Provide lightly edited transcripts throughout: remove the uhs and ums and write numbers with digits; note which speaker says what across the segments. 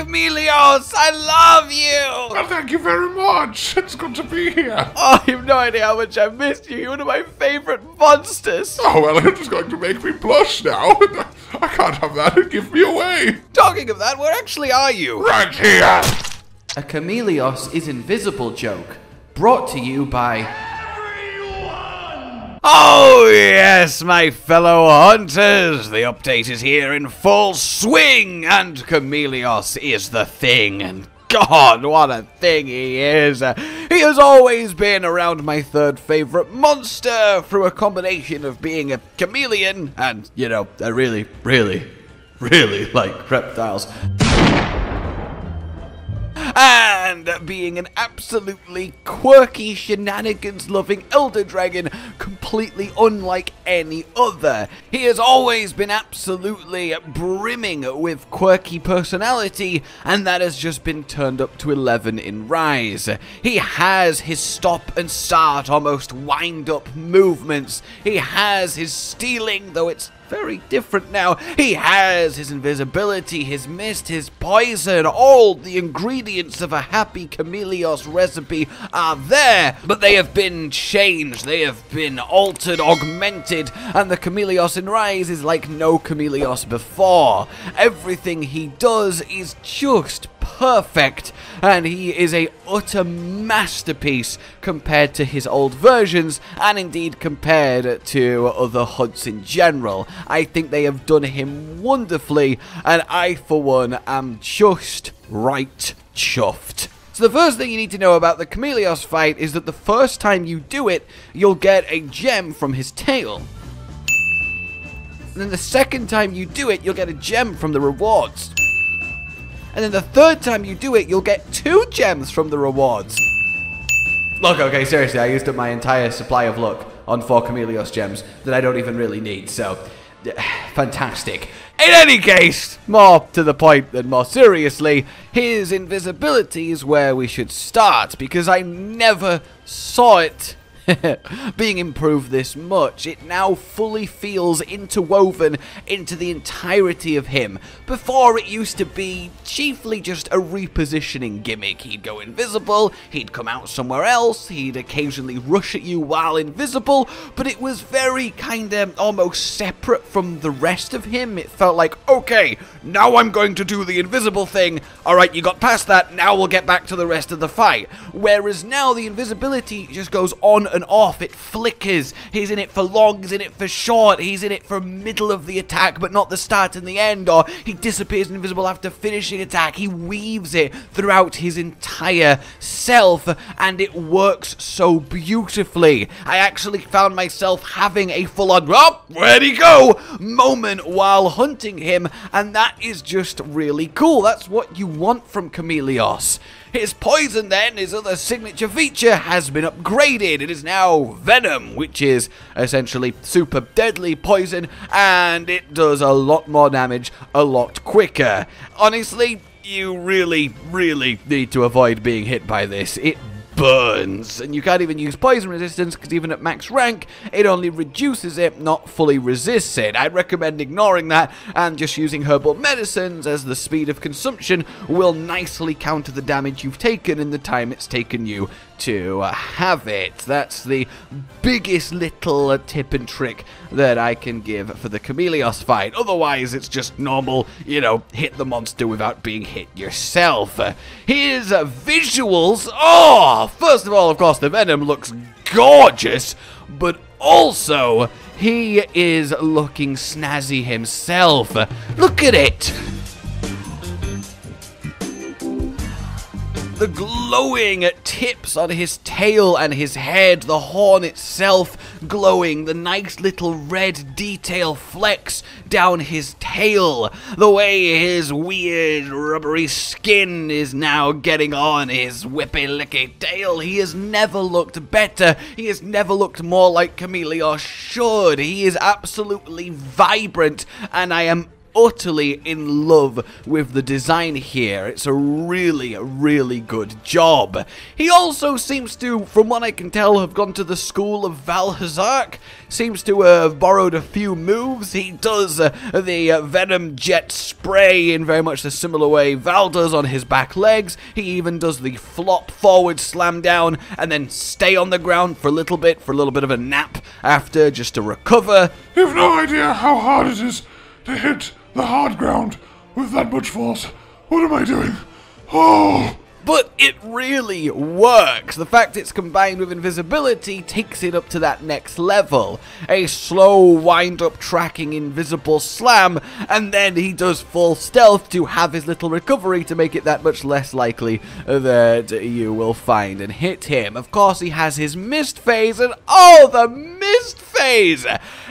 Speaker 1: Chameleos! I love you!
Speaker 2: Well, thank you very much. It's good to be here.
Speaker 1: Oh, you have no idea how much I missed you. You're one of my favorite monsters.
Speaker 2: Oh, well, it is going to make me blush now. I can't have that. It'd give me away.
Speaker 1: Talking of that, where actually are you?
Speaker 2: Right here.
Speaker 1: A Chameleos is invisible joke. Brought to you by... Oh yes, my fellow hunters! The update is here in full swing, and Chameleos is the thing, and God, what a thing he is! He has always been around my third favorite monster through a combination of being a chameleon and, you know, I really like reptiles. And being an absolutely quirky, shenanigans-loving elder dragon, completely unlike any other. He has always been absolutely brimming with quirky personality, and that has just been turned up to 11 in Rise. He has his stop and start, almost wind-up movements. He has his stealing, though it's very different now. He has his invisibility, his mist, his poison. All the ingredients of a happy Chameleos recipe are there, but they have been changed, they have been altered, augmented, and the Chameleos in Rise is like no Chameleos before. Everything he does is just perfect, and he is a utter masterpiece compared to his old versions, and indeed compared to other hunts in general. I think they have done him wonderfully, and I for one am just right chuffed. So the first thing you need to know about the Chameleos fight is that the first time you do it, you'll get a gem from his tail. And then the second time you do it, you'll get a gem from the rewards. And then the third time you do it, you'll get 2 gems from the rewards. Look, okay, seriously, I used up my entire supply of luck on 4 Chameleos gems that I don't even really need, so fantastic. In any case, more to the point than more seriously, his invisibility is where we should start, because I never saw it being improved this much. It now fully feels interwoven into the entirety of him. Before, it used to be chiefly just a repositioning gimmick. He'd go invisible, he'd come out somewhere else, he'd occasionally rush at you while invisible, but it was very kinda almost separate from the rest of him. It felt like, okay, now I'm going to do the invisible thing. Alright, you got past that, now we'll get back to the rest of the fight. Whereas now the invisibility just goes on and off, it flickers. He's in it for long, he's in it for short, he's in it for middle of the attack but not the start and the end, or he disappears invisible after finishing attack. He weaves it throughout his entire self, and it works so beautifully. I actually found myself having a full-on, oh, where'd he go moment while hunting him, and that is just really cool. That's what you want from Chameleos. His poison then, his other signature feature, has been upgraded. It is now Venom, which is essentially super deadly poison, and it does a lot more damage a lot quicker. Honestly, you really need to avoid being hit by this. It burns, and you can't even use poison resistance because even at max rank it only reduces it, not fully resists it. I'd recommend ignoring that and just using herbal medicines, as the speed of consumption will nicely counter the damage you've taken in the time it's taken you to have it. That's the biggest little tip and trick that I can give for the Chameleos fight. Otherwise, it's just normal, you know, hit the monster without being hit yourself. His visuals, oh, first of all, of course, the Venom looks gorgeous, but also, he is looking snazzy himself. Look at it! The glowing tips on his tail and his head, the horn itself glowing, the nice little red detail flecks down his tail, the way his weird rubbery skin is now getting on his whippy-licky tail. He has never looked better. He has never looked more like Chameleos should. He is absolutely vibrant, and I am utterly in love with the design here. It's a really, really good job. He also seems to, from what I can tell, have gone to the school of Valhazark. Seems to have borrowed a few moves. He does the Venom Jet Spray in very much the similar way Val does on his back legs. He even does the flop forward slam down and then stay on the ground for a little bit of a nap after, just to recover.
Speaker 2: You've no idea how hard it is to hit the hard ground with that much force. What am I doing? Oh!
Speaker 1: But it really works. The fact it's combined with invisibility takes it up to that next level. A slow wind-up tracking invisible slam, and then he does full stealth to have his little recovery to make it that much less likely that you will find and hit him. Of course, he has his mist phase, and oh, the mist phase!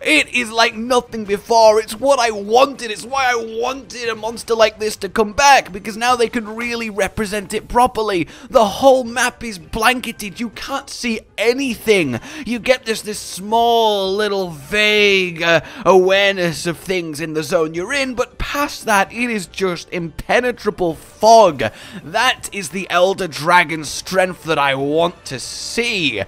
Speaker 1: It is like nothing before. It's what I wanted. It's why I wanted a monster like this to come back, because now they can really represent it properly. The whole map is blanketed. You can't see anything. You get this small little vague awareness of things in the zone you're in, but past that, it is just impenetrable fog. That is the Elder Dragon strength that I want to see.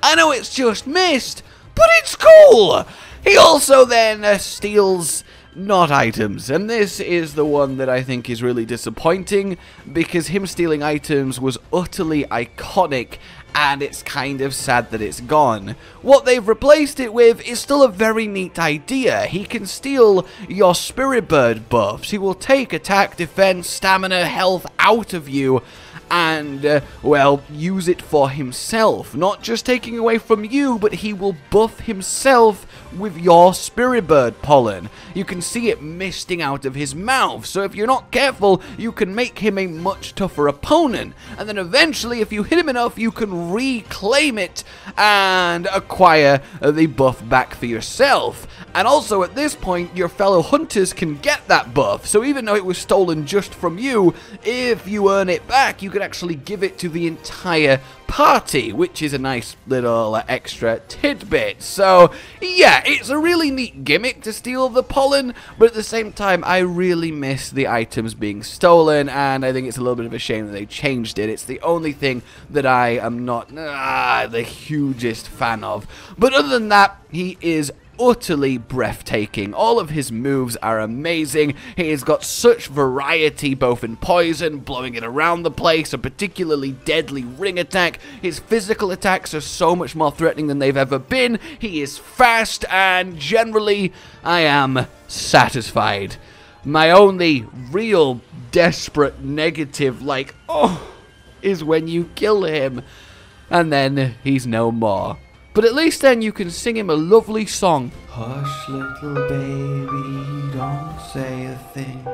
Speaker 1: I know it's just mist, but it's cool. He also then steals not items, and this is the one that I think is really disappointing, because him stealing items was utterly iconic, and it's kind of sad that it's gone. What they've replaced it with is still a very neat idea. He can steal your Spirit Bird buffs. He will take attack, defense, stamina, health out of you, and, well, use it for himself. Not just taking away from you, but he will buff himself with your Spirit Bird pollen. You can see it misting out of his mouth, so if you're not careful, you can make him a much tougher opponent. And then eventually, if you hit him enough, you can reclaim it and acquire the buff back for yourself. And also, at this point, your fellow hunters can get that buff, so even though it was stolen just from you, if you earn it back, you can actually give it to the entire party, which is a nice little extra tidbit. So yeah, it's a really neat gimmick to steal the pollen, but at the same time I really miss the items being stolen, and I think it's a little bit of a shame that they changed it. It's the only thing that I am not the hugest fan of, but other than that, he is utterly breathtaking. All of his moves are amazing. He has got such variety, both in poison, blowing it around the place, a particularly deadly ring attack. His physical attacks are so much more threatening than they've ever been. He is fast, and generally, I am satisfied. My only real desperate negative, like, is when you kill him, and then he's no more. But at least then you can sing him a lovely song. Hush, little baby, don't say a thing.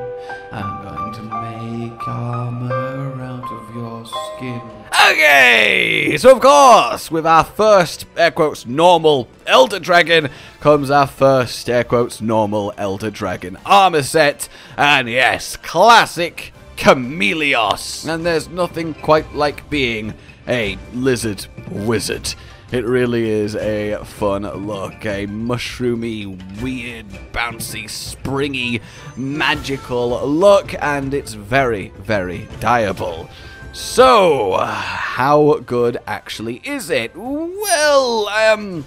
Speaker 1: I'm going to make armor out of your skin. Okay, so of course, with our first, air quotes, normal Elder Dragon, comes our first, air quotes, normal Elder Dragon armor set. And yes, classic Chameleos. And there's nothing quite like being a lizard wizard. It really is a fun look, a mushroomy, weird, bouncy, springy, magical look, and it's very, very dieable. So, how good actually is it? Well,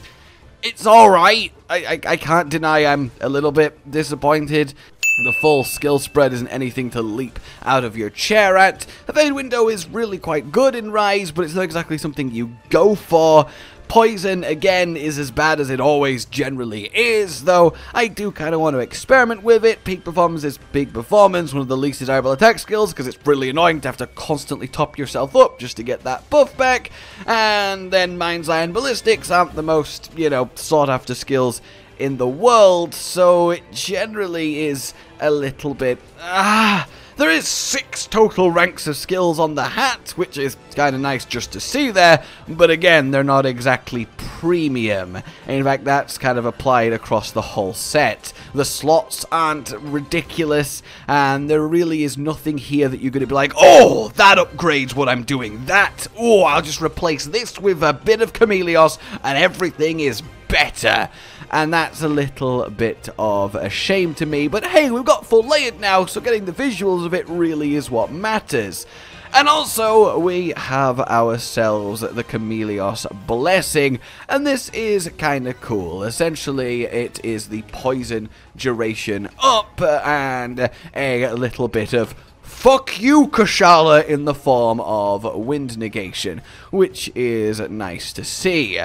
Speaker 1: it's alright. I can't deny I'm a little bit disappointed. The full skill spread isn't anything to leap out of your chair at. Evade window is really quite good in Rise, but it's not exactly something you go for. Poison, again, is as bad as it always generally is, though I do kind of want to experiment with it. Peak performance is peak performance, one of the least desirable attack skills, because it's really annoying to have to constantly top yourself up just to get that buff back. And then Mind's Eye and Ballistics aren't the most, sought after skills in the world, so it generally is a little bit, there is 6 total ranks of skills on the hat, which is kind of nice just to see there, but again, they're not exactly premium. In fact, that's kind of applied across the whole set. The slots aren't ridiculous, and there really is nothing here that you're going to be like, oh, that upgrades what I'm doing. I'll just replace this with a bit of Chameleos, and everything is better. and that's a little bit of a shame to me. But hey, we've got full layered now, so getting the visuals of it really is what matters. And also, we have ourselves the Chameleos Blessing, and this is kind of cool. Essentially, it is the poison duration up, and a little bit of fuck you, Kushala, in the form of wind negation, which is nice to see.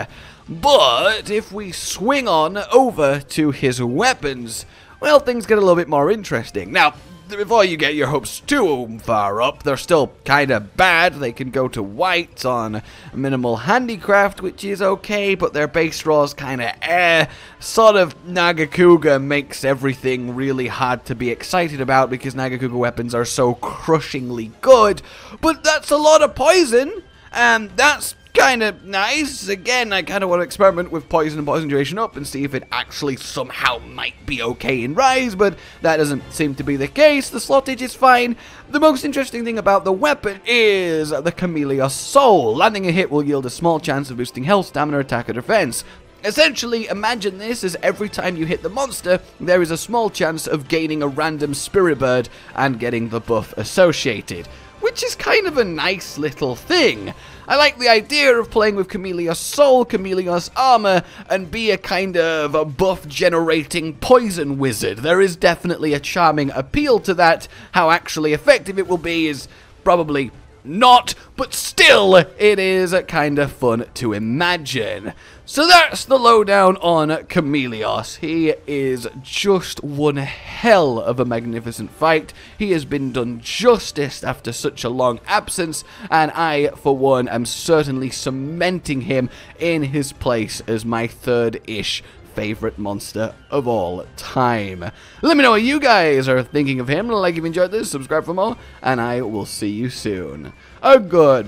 Speaker 1: But if we swing on over to his weapons, well, things get a little bit more interesting. Now, before you get your hopes too far up, they're still kind of bad. They can go to white on minimal handicraft, which is okay, but their base draw is kind of Sort of Nagakuga makes everything really hard to be excited about because Nagakuga weapons are so crushingly good, but that's a lot of poison, and that's kind of nice. Again, I kind of want to experiment with poison and poison duration up and see if it actually somehow might be okay in Rise, but that doesn't seem to be the case. The slottage is fine. The most interesting thing about the weapon is the Chameleos Soul. Landing a hit will yield a small chance of boosting health, stamina, attack, or defense. Essentially, imagine this as every time you hit the monster, there is a small chance of gaining a random spirit bird and getting the buff associated, which is kind of a nice little thing. I like the idea of playing with Chameleos Soul, Chameleos Armor, and be a kind of a buff-generating poison wizard. There is definitely a charming appeal to that. How actually effective it will be is probably not, but still, it is kind of fun to imagine. So that's the lowdown on Chameleos. He is just one hell of a magnificent fight. He has been done justice after such a long absence, and I, for one, am certainly cementing him in his place as my third-ish favorite monster of all time. Let me know what you guys are thinking of him. Like if you enjoyed this, subscribe for more, and I will see you soon. A goodbye.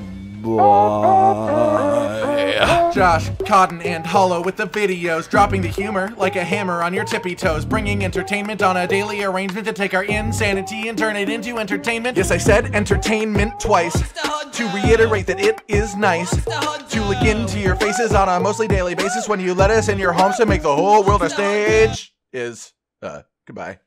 Speaker 3: Josh, Cotton, and Hollow with the videos, dropping the humor like a hammer on your tippy toes, bringing entertainment on a daily arrangement to take our insanity and turn it into entertainment. Yes, I said entertainment twice, to reiterate that it is nice to look into your faces on a mostly daily basis when you let us in your homes to make the whole world a stage. Goodbye.